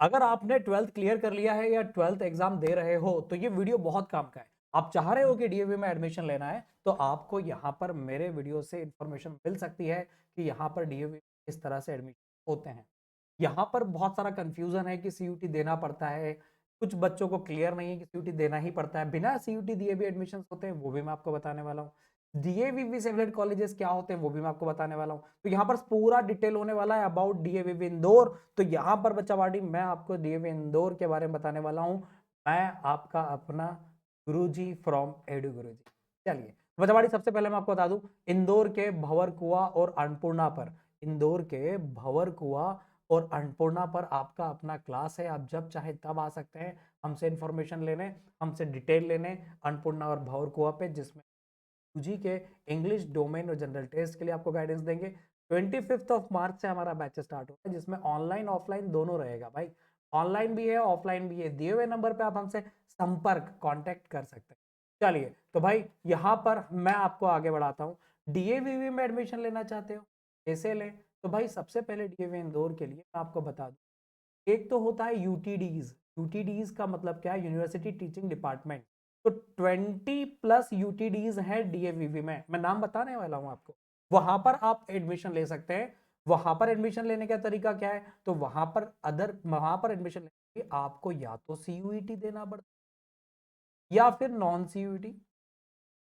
अगर आपने 12th clear कर लिया है या 12th एग्जाम दे रहे हो तो ये वीडियो बहुत काम का है। आप चाह रहे हो कि डीएवी में एडमिशन लेना है तो आपको यहाँ पर मेरे वीडियो से इंफॉर्मेशन मिल सकती है कि यहाँ पर डीएवी किस तरह से एडमिशन होते हैं। यहाँ पर बहुत सारा कंफ्यूजन है कि सीयूटी देना पड़ता है, कुछ बच्चों को क्लियर नहीं है कि सीयूटी देना ही पड़ता है, बिना सीयूटी दिए भी एडमिशन होते हैं वो भी मैं आपको बताने वाला हूँ। डीएवीवी सेपरेट कॉलेजेस क्या होते हैं वो भी मैं आपको बताने वाला हूँ। तो यहाँ पर पूरा डिटेल होने वाला है अबाउट डीएवीवी इंदौर। तो यहाँ पर बच्चा पार्टी मैं आपको डीएवी इंदौर के बारे में बताने वाला हूँ। मैं आपका अपना गुरुजी फ्रॉम एडू गुरुजी। चलिए बच्चा पार्टी, सबसे पहले मैं आपको बता दूं, इंदौर के भंवर कुआं और अन्नपूर्णा पर, इंदौर के भंवर कुआं और अन्नपूर्णा पर आपका अपना क्लास है। आप जब चाहे तब आ सकते हैं हमसे इंफॉर्मेशन लेने, हमसे डिटेल लेने अन्नपूर्णा और भंवर कुआं पे, जिसमें यूजी के इंग्लिश डोमेन और जनरल टेस्ट के लिए आपको गाइडेंस देंगे। 25 मार्च से हमारा बैच स्टार्ट होगा जिसमें ऑनलाइन ऑफलाइन दोनों रहेगा भाई। ऑनलाइन भी है ऑफलाइन भी है, दिए हुए नंबर पे आप हमसे संपर्क कांटेक्ट कर सकते हैं। चलिए तो भाई यहाँ पर मैं आपको आगे बढ़ाता हूँ। डीएवीवी में एडमिशन लेना चाहते हो कैसे लें? तो भाई सबसे पहले डीएवी इंदौर के लिए मैं आपको बता दूं, एक तो होता है यूटीडीज। यूटीडीज का मतलब क्या है? University teaching department. तो 20+ यूटीडीज है डीएवीवी में, मैं नाम बताने वाला हूं आपको। वहां पर आप एडमिशन ले सकते हैं। वहां पर एडमिशन लेने का तरीका क्या है? तो वहां पर एडमिशन लेने के लिए आपको या तो सीयूईटी देना पड़ता है या फिर नॉन सीयूईटी,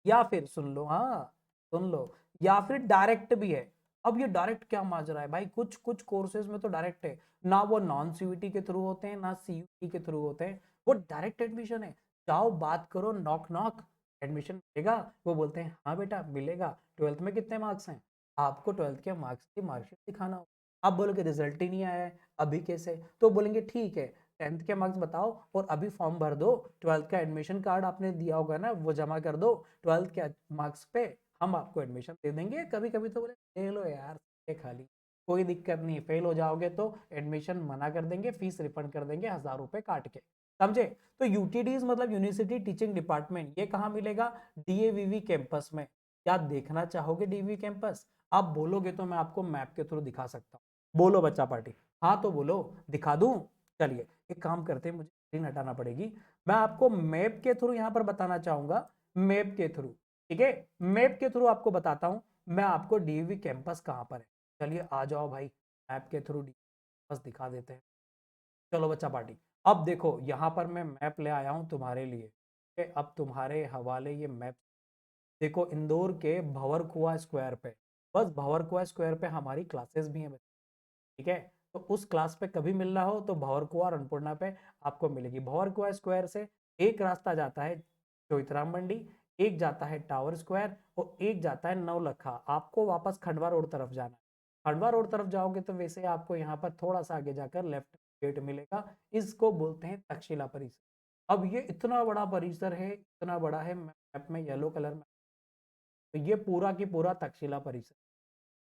या फिर सुन लो, हाँ सुन लो, या फिर डायरेक्ट भी है। अब ये डायरेक्ट क्या माजरा है भाई, कुछ कुछ कोर्सेज में तो डायरेक्ट है ना, वो नॉन सीयूटी के थ्रू होते हैं ना सीयूटी के थ्रू होते हैं, वो डायरेक्ट एडमिशन है। जाओ बात करो नॉक नॉक, एडमिशन मिलेगा? वो बोलते हैं हाँ बेटा मिलेगा। 12th में कितने मार्क्स हैं? आपको 12th के मार्क्स की मार्कशीट दिखाना हो। आप बोलोगे रिजल्ट ही नहीं आया है अभी कैसे? तो बोलेंगे ठीक है 10th के मार्क्स बताओ और अभी फॉर्म भर दो, 12th का एडमिशन कार्ड आपने दिया होगा ना वो जमा कर दो, 12th के मार्क्स पे हम आपको एडमिशन दे देंगे। कभी कभी तो बोले ले लो यार ये खाली, कोई दिक्कत नहीं, फेल हो जाओगे तो एडमिशन मना कर देंगे, फीस रिफंड कर देंगे 1000 रुपए काट के, समझे? तो यूटीडीज मतलब यूनिवर्सिटी टीचिंग डिपार्टमेंट, ये कहाँ मिलेगा? डीएवीवी कैंपस में। क्या देखना चाहोगे डीवी कैंपस? आप बोलोगे तो मैं आपको मैप के थ्रू दिखा सकता हूँ। बोलो बच्चा पार्टी, हाँ तो बोलो, दिखा दूं? चलिए एक काम करते हैं, मुझे स्क्रीन हटाना पड़ेगी, मैं आपको मैप के थ्रू यहाँ पर बताना चाहूंगा। मैप के थ्रू, ठीक है, मैप के थ्रू आपको बताता हूँ मैं आपको डीवी कैंपस कहाँ पर है। चलिए आ जाओ भाई, मैप के थ्रू कैंपस दिखा देते हैं। चलो बच्चा पार्टी, अब देखो यहाँ पर मैं मैप ले आया हूँ तुम्हारे लिए, ठीक है? अब तुम्हारे हवाले ये मैप देखो, इंदौर के भंवर कुआं स्क्वायर पे, बस भंवर कुआं स्क्वायर पे हमारी क्लासेस भी हैं, ठीक है? तो उस क्लास पे कभी मिलना हो तो भंवर कुआं और अन्नपूर्णा पे आपको मिलेगी। भंवर कुआं स्क्वायर से एक रास्ता जाता है चौइथराम मंडी, एक जाता है टावर स्क्वायर और एक जाता है नौलखा। आपको वापस खंडवा रोड तरफ जाना है। खंडवा रोड तरफ जाओगे तो वैसे आपको यहाँ पर थोड़ा सा आगे जाकर लेफ्ट गेट मिलेगा, इसको बोलते हैं तक्षशिला परिसर। अब ये इतना बड़ा परिसर है, इतना बड़ा है, मैप में येलो कलर में, तो ये पूरा की पूरा तक्षशिला परिसर,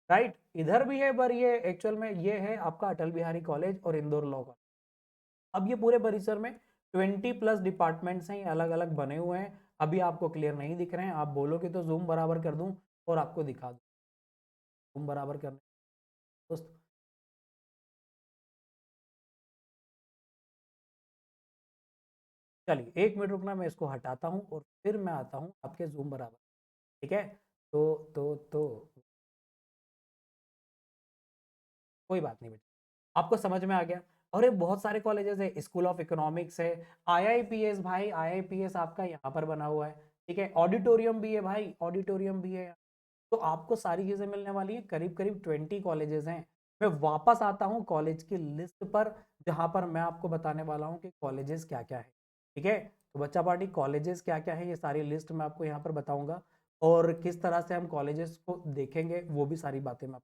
राइट? इधर भी है पर ये एक्चुअल में ये है आपका अटल बिहारी कॉलेज और इंदौर लॉ कॉलेज। अब ये पूरे परिसर में 20+ डिपार्टमेंट्स हैं, अलग अलग बने हुए हैं। अभी आपको क्लियर नहीं दिख रहे हैं, आप बोलोगे तो जूम बराबर कर दूं और आपको दिखा दूं। जूम बराबर करने दोस्त, चलिए 1 मिनट रुकना, मैं इसको हटाता हूं और फिर मैं आता हूं आपके जूम बराबर, ठीक है? तो कोई बात नहीं बेटा, आपको समझ में आ गया। और ये बहुत सारे कॉलेजेस है, स्कूल ऑफ इकोनॉमिक्स है, आईआईपीएस, भाई आईआईपीएस आपका यहाँ पर बना हुआ है, ठीक है? ऑडिटोरियम भी है भाई, ऑडिटोरियम भी है। तो आपको सारी चीजें मिलने वाली है, करीब करीब 20 कॉलेजेस हैं। मैं वापस आता हूँ कॉलेज की लिस्ट पर, जहां पर मैं आपको बताने वाला हूँ कि कॉलेजेस क्या क्या है, ठीक है? तो बच्चा पार्टी, कॉलेजेस क्या क्या है ये सारी लिस्ट मैं आपको यहाँ पर बताऊंगा, और किस तरह से हम कॉलेजेस को देखेंगे वो भी सारी बातें मैं,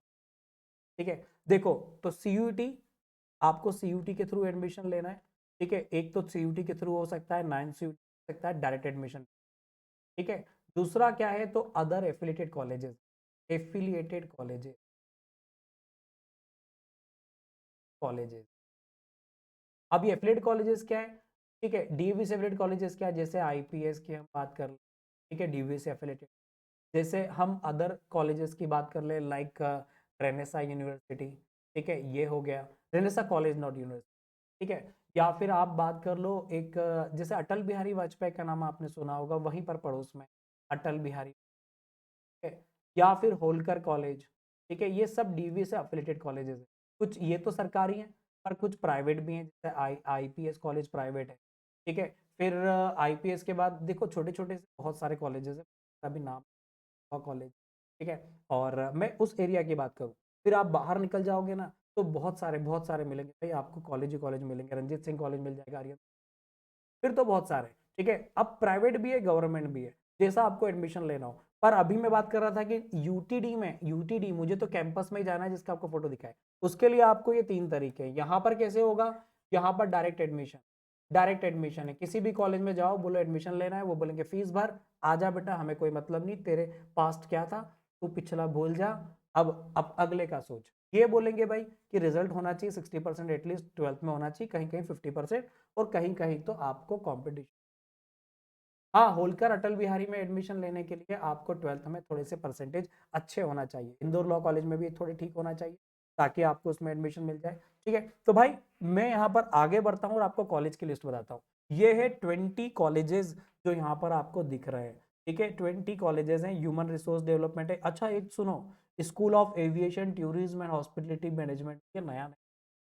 ठीक है? देखो, तो सीयूटी, आपको सीयूटी के थ्रू एडमिशन लेना है, ठीक है? एक तो सीयूटी के थ्रू हो सकता है, 9 सीयूटी हो सकता है, डायरेक्ट एडमिशन, ठीक है? दूसरा क्या है तो other affiliated colleges, affiliated colleges, colleges. अब ये एफिलिएटेड कॉलेजेस क्या है? ठीक है, डीवी से एफिलिएटेड कॉलेजेस क्या है? जैसे आईपीएस की हम बात कर ले, ठीक है, डीवी से एफिलिएटेड। जैसे हम अदर कॉलेजेस की बात कर ले, लाइक रेनेसा यूनिवर्सिटी, ठीक है, ये हो गया रेनेसा कॉलेज नॉट यूनिवर्सिटी, ठीक है। या फिर आप बात कर लो एक जैसे अटल बिहारी वाजपेयी का नाम आपने सुना होगा, वहीं पर पड़ोस में अटल बिहारी है, या फिर होलकर कॉलेज, ठीक है। ये सब डीवी से एफिलिएटेड कॉलेजेस हैं। कुछ ये तो सरकारी हैं, पर कुछ प्राइवेट भी हैं, जैसे आईपीएस कॉलेज प्राइवेट है, ठीक है। फिर आईपीएस के बाद देखो छोटे-छोटे से बहुत सारे कॉलेजेस हैं, अभी नाम कॉलेज, ठीक है। और मैं उस एरिया की बात करूँ, फिर आप बाहर निकल जाओगे ना, तो बहुत सारे मिलेंगे भाई, आपको कॉलेज ही कॉलेज मिलेंगे, रंजीत सिंह कॉलेज मिल जाएगा, आर्यन, फिर तो बहुत सारे, ठीक है। अब प्राइवेट भी है, गवर्नमेंट भी है, जैसा आपको एडमिशन लेना हो। पर अभी मैं बात कर रहा था कि यूटीडी में, यूटीडी मुझे तो कैंपस में ही जाना है, जिसका आपको फोटो दिखाए, उसके लिए आपको ये 3 तरीके हैं। यहाँ पर कैसे होगा, यहाँ पर डायरेक्ट एडमिशन है, किसी भी कॉलेज में जाओ, बोलो एडमिशन लेना है, वो बोलेंगे फीस भर, आजा बेटा, हमें कोई मतलब नहीं, तेरे पास्ट क्या था, तू पिछला भूल जा, अब अगले का सोच। ये बोलेंगे भाई कि रिजल्ट होना चाहिए 60% एटलीस्ट 12th में होना चाहिए, कहीं कहीं 50%, और कहीं कहीं तो आपको कंपटीशन। हाँ, होलकर अटल बिहारी में एडमिशन लेने के लिए आपको 12th में थोड़े से परसेंटेज अच्छे होना चाहिए, इंदौर लॉ कॉलेज में भी थोड़े ठीक होना चाहिए, ताकि आपको उसमें एडमिशन मिल जाए, ठीक है। तो भाई मैं यहाँ पर आगे बढ़ता हूँ और आपको कॉलेज की लिस्ट बताता हूँ। ये है 20 कॉलेजेस जो यहाँ पर आपको दिख रहे हैं, ठीक है। 20 कॉलेजेस हैं, ह्यूमन रिसोर्स डेवलपमेंट है। अच्छा एक सुनो, school of aviation tourism and hospitality management, ये नया नया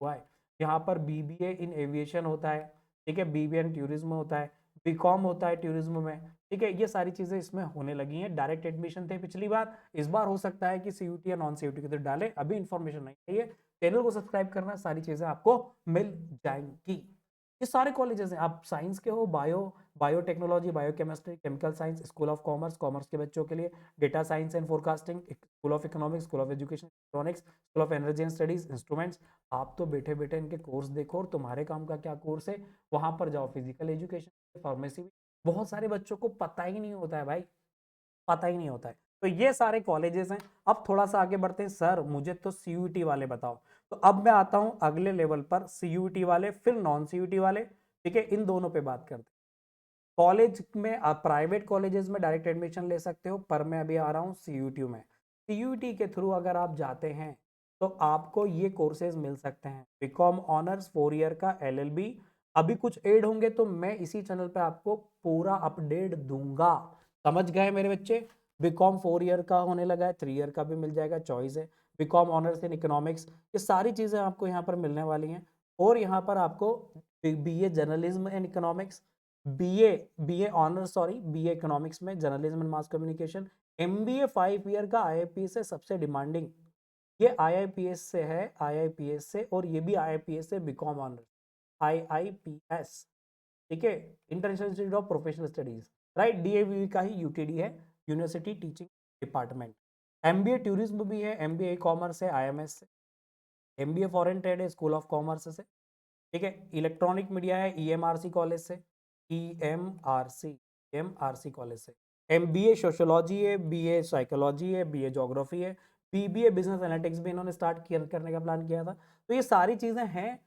हुआ है। यहाँ पर बीबीए इन एविएशन होता है, ठीक है, बीबीए इन टूरिज्म होता है, बीकॉम होता है टूरिज्म में, ठीक है। ये सारी चीजें इसमें होने लगी हैं। डायरेक्ट एडमिशन थे पिछली बार, इस बार हो सकता है कि सीयूटी या नॉन सीयूटी के तो डाले, अभी इंफॉर्मेशन नहीं चाहिए। चैनल को सब्सक्राइब करना, सारी चीजें आपको मिल जाएंगी। ये सारे कॉलेजेस हैं, आप साइंस के हो, biotechnology, biochemistry, chemical science, school of commerce, commerce के बच्चों के लिए data science and forecasting, school of economics, school of education electronics, school of energy and studies instruments. आप तो बैठे बैठे इनके कोर्स देखो, और तुम्हारे काम का क्या कोर्स है, वहां पर जाओ। फिजिकल एजुकेशन, फार्मेसी, बहुत सारे बच्चों को पता ही नहीं होता है भाई, पता ही नहीं होता है। तो ये सारे कॉलेजेस हैं। अब थोड़ा सा आगे बढ़ते हैं, सर मुझे तो सीयूटी वाले बताओ। तो अब मैं आता हूं अगले लेवल पर, सीयूटी वाले फिर नॉन सीयूटी वाले, ठीक है, इन दोनों पे बात करते हैं। कॉलेज में आप प्राइवेट कॉलेजेस में डायरेक्ट एडमिशन ले सकते हो, पर मैं अभी आ रहा हूँ सीयूटी में। सीयूटी के थ्रू अगर आप जाते हैं तो आपको ये कोर्सेज मिल सकते हैं, बीकॉम ऑनर्स 4 ईयर का, एलएलबी। अभी कुछ ऐड होंगे तो मैं इसी चैनल पे आपको पूरा अपडेट दूंगा, समझ गए मेरे बच्चे। बीकॉम 4 ईयर का होने लगा है, 3 ईयर का भी मिल जाएगा, चॉइस है। बीकॉम ऑनर्स इन इकोनॉमिक्स, ये सारी चीजें आपको यहाँ पर मिलने वाली हैं। और यहाँ पर आपको BA journalism and economics, BA BA honours sorry BA economics में journalism and mass communication, MBA 5 year का आईआईपीएस से सबसे डिमांडिंग, ये आईआईपीएस से है, आईआईपीएस से, और ये भी आईआईपीएस से बीकॉम ऑनर्स, आईआईपीएस, ठीक है, international institute of professional studies, right, DAV का ही यूटीडी है, university teaching department. MBA tourism भी है, एमबीए कॉमर्स है आईएमएस से, एमबीए फॉरेन ट्रेड है स्कूल ऑफ कॉमर्स से, ठीक है। इलेक्ट्रॉनिक मीडिया है ईएमआरसी कॉलेज से, ईएमआरसी कॉलेज से। एमबीए सोशियोलॉजी है, बीए साइकोलॉजी है, बीए ज्योग्राफी है, बीबीए बिजनेस एनालिटिक्स भी इन्होंने स्टार्ट करने का प्लान किया था। तो ये सारी चीजें हैं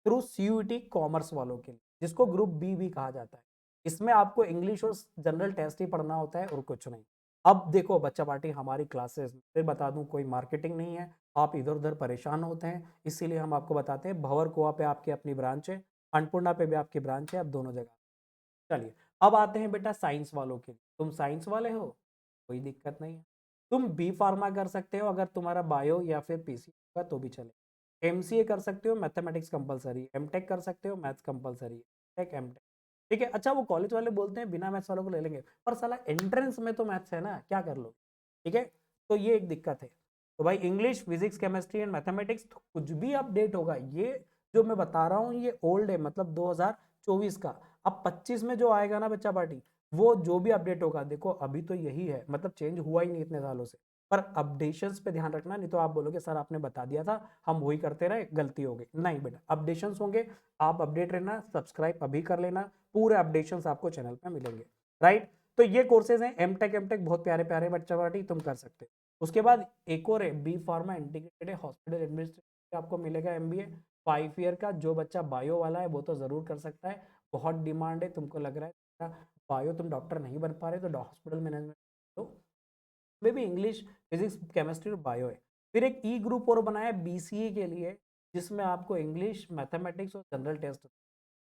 थ्रू सीयूटी कॉमर्स वालों के लिए, जिसको ग्रुप बी भी कहा जाता है। इसमें आपको इंग्लिश और जनरल टेस्ट ही पढ़ना होता है और कुछ नहीं। अब देखो बच्चा पार्टी, हमारी क्लासेस फिर बता दूं कोई मार्केटिंग नहीं है, आप इधर उधर परेशान होते हैं, इसीलिए हम आपको बताते हैं। भंवर कुआ पे आपकी अपनी ब्रांच है, अन्नपूर्णा पे भी आपकी ब्रांच है, आप दोनों जगह। चलिए अब आते हैं बेटा साइंस वालों के लिए। तुम साइंस वाले हो, कोई दिक्कत नहीं है, तुम बी फार्मा कर सकते हो, अगर तुम्हारा बायो या फिर पीसी होगा तो भी चले। एमसीए कर सकते हो, मैथमेटिक्स कंपलसरी, एमटेक कर सकते हो, मैथ्स कंपलसरी, टेक एमटेक, ठीक है। अच्छा वो कॉलेज वाले बोलते हैं बिना मैथ्स वालों को ले लेंगे, पर साला एंट्रेंस में तो मैथ्स है ना, क्या कर लो, ठीक है। तो ये एक दिक्कत है। तो भाई English, physics, chemistry and mathematics, तो कुछ भी अपडेट होगा, ये जो मैं बता रहा हूँ ये ओल्ड है, मतलब 2024 का। अब 25 में जो आएगा ना बच्चा पार्टी, वो जो भी अपडेट होगा, देखो अभी तो यही है, मतलब चेंज हुआ ही नहीं इतने सालों से, पर अपडेशंस पे ध्यान रखना, नहीं तो आप बोलोगे सर आपने बता दिया था, हम वही करते रहे, गलती हो गई। नहीं बेटा, अपडेशंस होंगे, आप अपडेट रहना, सब्सक्राइब अभी कर लेना, पूरे अपडेशंस आपको चैनल पे मिलेंगे, राइट। तो ये कोर्सेज हैं, एमटेक एमटेक बहुत प्यारे प्यारे बच्चा पार्टी, तुम कर सकते हो। उसके बाद एक और है B pharma integrated hospital administration, आपको मिलेगा एमबीए 5 ईयर का। जो बच्चा बायो वाला है वो तो जरूर कर सकता है, बहुत डिमांड है, तुमको लग रहा है बायो तुम डॉक्टर नहीं बन पा रहे तो हॉस्पिटल मैनेजमेंट तो वे भी इंग्लिश, फिजिक्स, केमिस्ट्री और बायो है। फिर एक ई ग्रुप और बनाया बीसीए के लिए, जिसमें आपको इंग्लिश, मैथमेटिक्स और जनरल टेस्ट,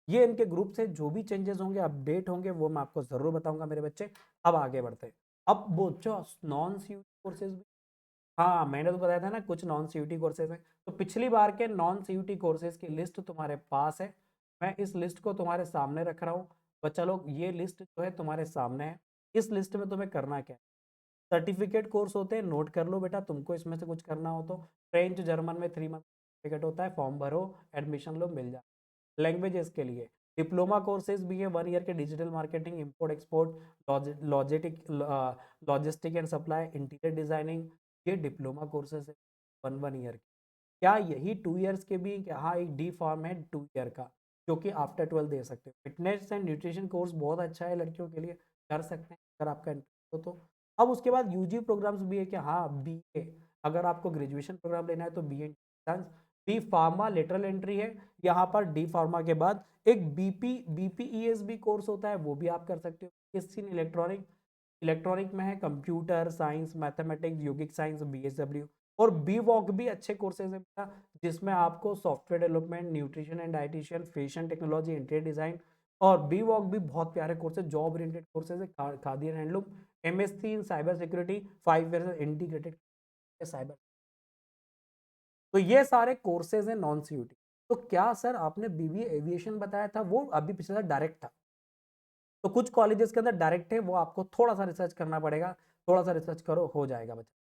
ये इनके ग्रुप से जो भी चेंजेस होंगे, अपडेट होंगे, वो मैं आपको ज़रूर बताऊंगा मेरे बच्चे। अब आगे बढ़ते हैं। अब बच्चों नॉन सीयूटी कोर्सेज भी, हाँ मैंने तो बताया था ना कुछ नॉन सीयूटी कोर्सेज हैं। तो पिछली बार के नॉन सीयूटी कोर्सेज की लिस्ट तुम्हारे पास है, मैं इस लिस्ट को तुम्हारे सामने रख रहा हूँ। बच्चा लोग ये लिस्ट जो है तुम्हारे सामने है। इस लिस्ट में तुम्हें करना क्या है, सर्टिफिकेट कोर्स होते हैं, नोट कर लो बेटा, तुमको इसमें से कुछ करना हो तो। फ्रेंच जर्मन में 3 मंथ सर्टिफिकेट होता है, फॉर्म भरो, एडमिशन लो, मिल जाए। लैंग्वेजेस के लिए डिप्लोमा कोर्सेज भी है, 1 ईयर के, digital marketing, import export, logistic and supply, interior designing, ये डिप्लोमा कोर्सेज है 1 ईयर के। क्या यही 2 ईयर्स के भी, हाँ एक डी फॉर्म है 2 ईयर का, जो कि आफ्टर 12 दे सकते हो। फिटनेस एंड न्यूट्रिशन कोर्स बहुत अच्छा है लड़कियों के लिए, कर सकते हैं अगर आपका इंटरेस्ट हो तो। अब उसके बाद यूजी प्रोग्राम्स भी है कि हाँ बीए, अगर आपको ग्रेजुएशन प्रोग्राम लेना है तो BA B pharma lateral entry है यहाँ पर। डी फार्मा के बाद एक बीपीईएसबी कोर्स होता है, वो भी आप कर सकते हो। एससी इलेक्ट्रॉनिक में है कंप्यूटर साइंस, मैथमेटिक्स, योगिक साइंस, बीएसडब्ल्यू। और बी वॉक भी अच्छे कोर्सेज है बेटा, जिसमें आपको software development, nutrition and dietitian, fashion technology, interior design. और बी वॉक भी बहुत प्यारे कोर्सेज, जॉब ओरिएंटेड कोर्सेज है। Khadi and handloom, MSc in cyber security, 5 year integrated cyber. तो ये सारे कोर्सेज हैं नॉन सीयूटी। तो क्या सर आपने बीबीए एविएशन बताया था, वो अभी पिछले डायरेक्ट था। तो कुछ कॉलेजेस के अंदर डायरेक्ट है, वो आपको थोड़ा सा रिसर्च करना पड़ेगा, थोड़ा सा रिसर्च करो हो जाएगा बच्चा।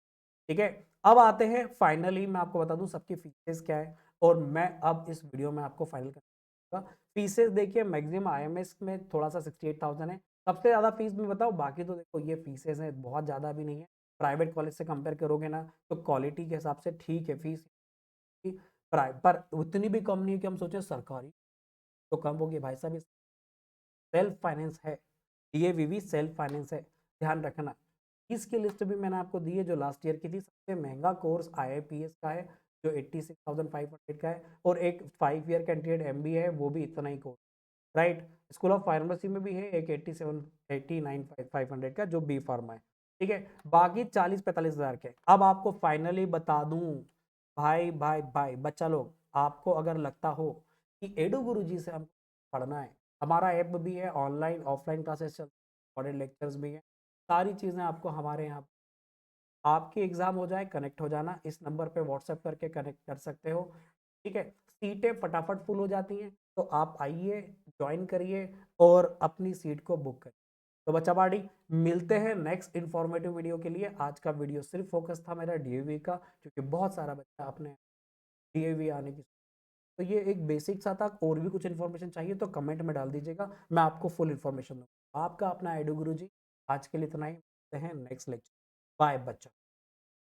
ठीक है, अब आते हैं फाइनली, मैं आपको बता दूं सबकी फीसेस क्या है। और मैं अब इस वीडियो में आपको फाइनल करूंगा फीसेस। देखिए मैक्सिमम आईएमएस में थोड़ा सा 68,000 है, सबसे ज्यादा फीस में बताओ। बाकी तो देखो ये फीसेस है, बहुत ज्यादा भी नहीं है। प्राइवेट कॉलेज से कंपेयर करोगे ना तो क्वालिटी के हिसाब से ठीक है फीस, पर उतनी भी कम नहीं है कि हम सोचे सरकारी तो कम होगी। भाई साहब सेल्फ फाइनेंस है, डीएवीवी सेल्फ फाइनेंस है, ध्यान रखना। इसकी लिस्ट भी मैंने आपको दी है जो लास्ट ईयर की थी। सबसे महंगा कोर्स आईआईपीएस का है जो 86,500 का है, और एक 5 ईयर कैंडिडेट एमबीए है, वो भी इतना ही course. Right, school of pharmacy में भी है एक 89,500 का जो बी फार्मा है। ठीक है, बाकी 40-45 हज़ार के। अब आपको फाइनली बता दूं भाई भाई भाई बच्चा लोग, आपको अगर लगता हो कि एडू गुरु जी से हम पढ़ना है, हमारा ऐप भी है, ऑनलाइन ऑफलाइन क्लासेस चल, रिकॉर्डेड लेक्चर्स भी हैं, सारी चीज़ें आपको हमारे यहाँ। आपकी एग्जाम हो जाए, कनेक्ट हो जाना, इस नंबर पे व्हाट्सएप करके कनेक्ट कर सकते हो। ठीक है, सीटें फटाफट फुल हो जाती हैं, तो आप आइए, ज्वाइन करिए और अपनी सीट को बुक करिए। तो बच्चा पार्टी, मिलते हैं नेक्स्ट इन्फॉर्मेटिव वीडियो के लिए। आज का वीडियो सिर्फ फोकस था मेरा डीएवी का, क्योंकि बहुत सारा बच्चा अपने डीएवी आने की, तो ये एक बेसिक सा था। और भी कुछ इन्फॉर्मेशन चाहिए तो कमेंट में डाल दीजिएगा, मैं आपको फुल इन्फॉर्मेशन दूंगा। आपका अपना एडू गुरु जी, आज के लिए इतना ही, मिलते हैं नेक्स्ट लेक्चर। बाय बच्चा।